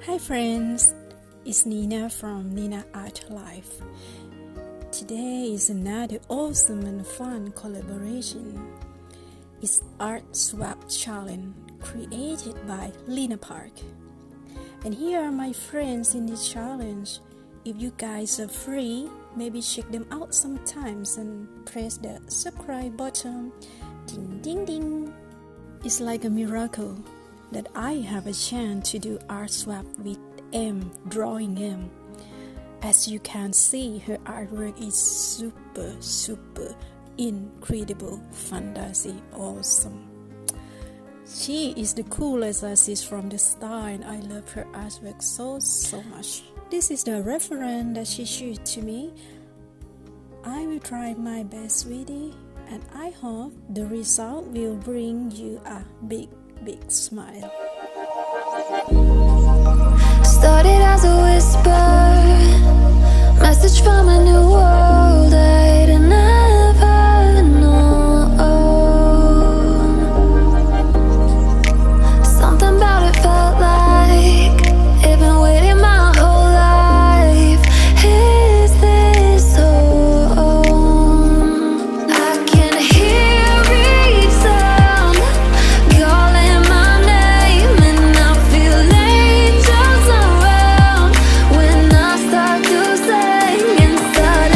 Hi friends, it's Nina from NinaArtLife. Today is another awesome and fun collaboration. It's Art Swap Challenge created by Lina Park. And here are my friends in this challenge. If you guys are free, maybe check them out sometimes and press the subscribe button. Ding ding ding. It's like a miracle that I have a chance to do art swap with MdrawingM. As you can see, her artwork is super incredible, fantasy, awesome. She is the coolest artist from the start and I love her artwork so much. This is the reference that she showed to me. I will try my best with it and I hope the result will bring you a big smile. Started as a whisper, message from a new world I'd never known. Something about it felt like it'd been waiting my whole life. Is this home? I can hear each sound calling my name, and I feel angels around when I start to sing inside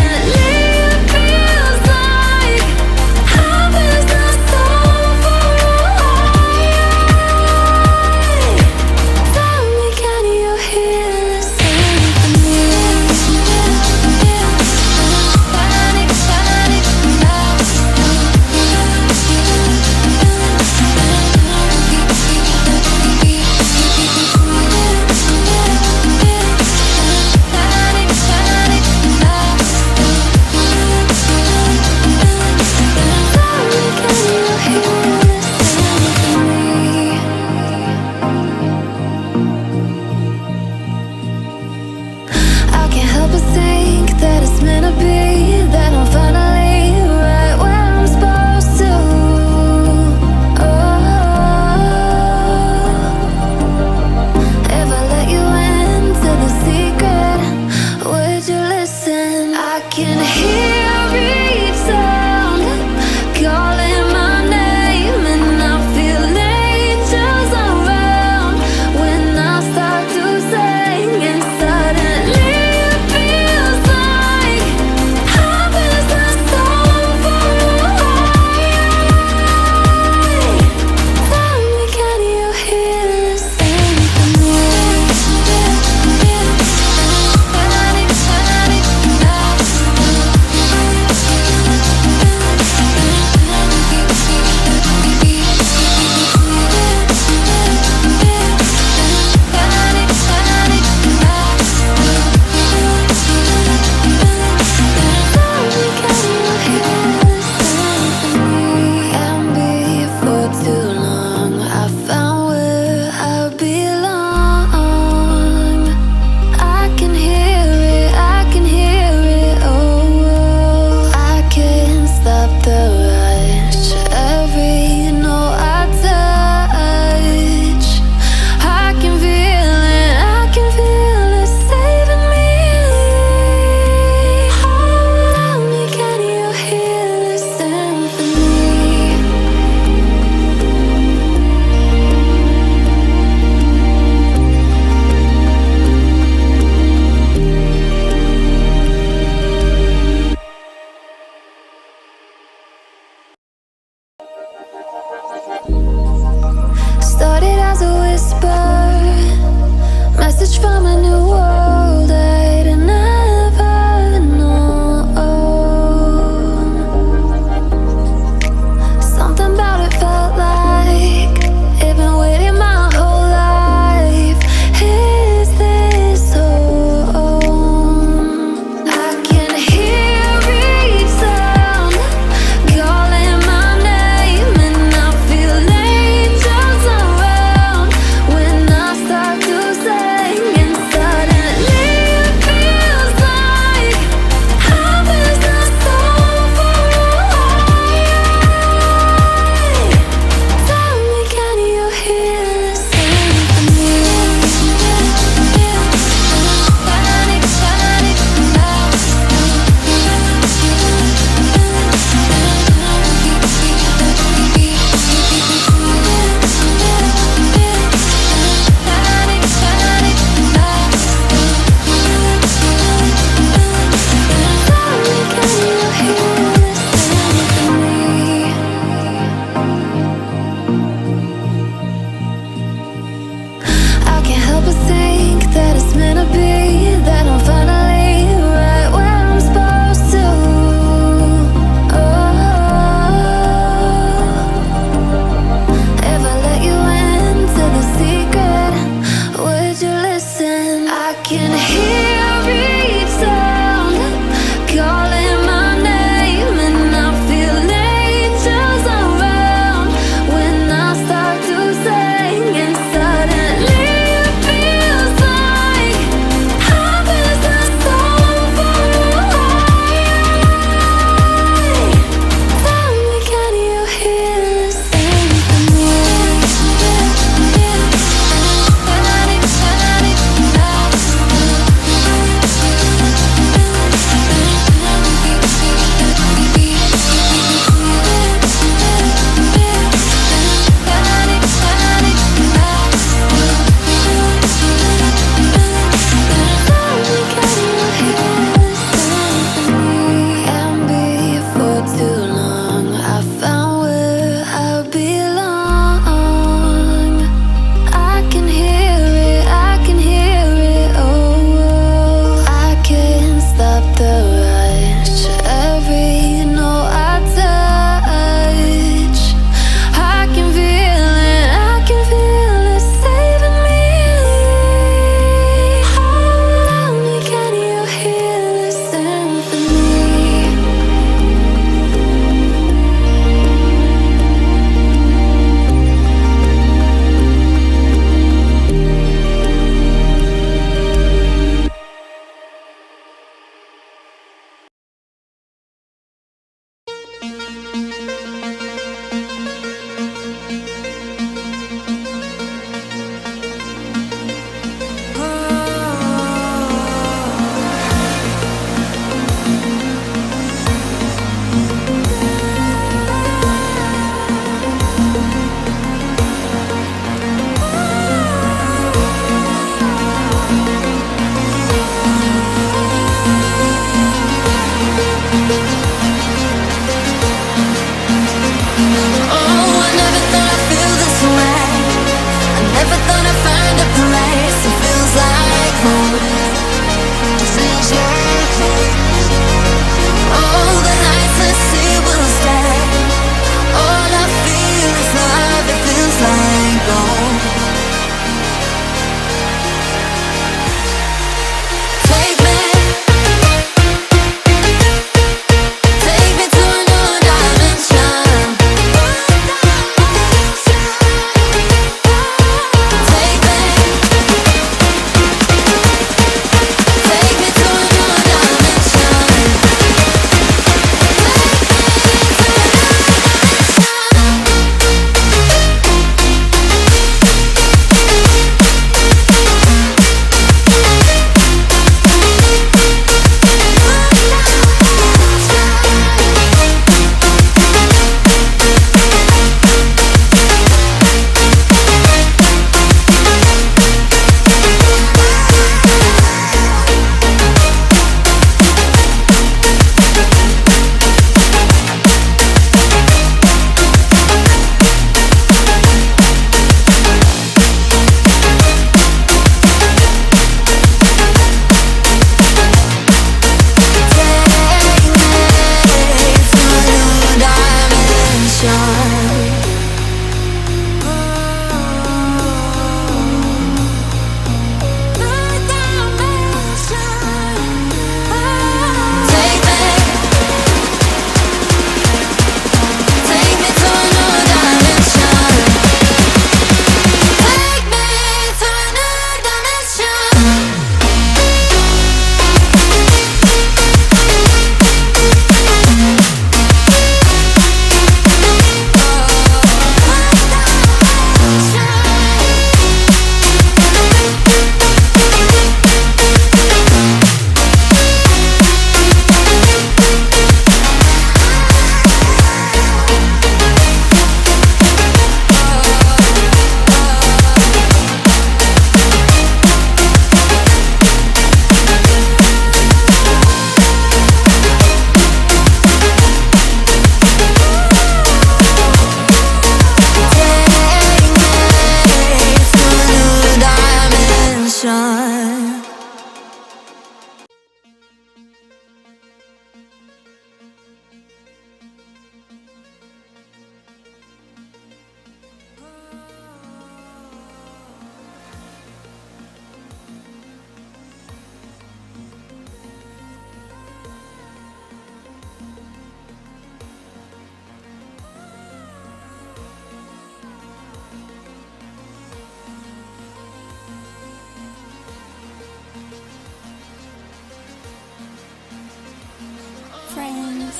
friends.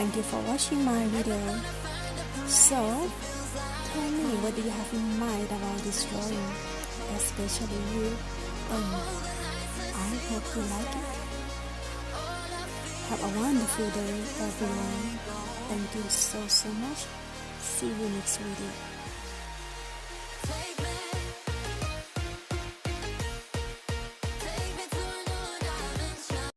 Thank you for watching my video. So, tell me what do you have in mind about this drawing, especially you. I hope you like it. Have a wonderful day, everyone. Thank you so much. See you next video.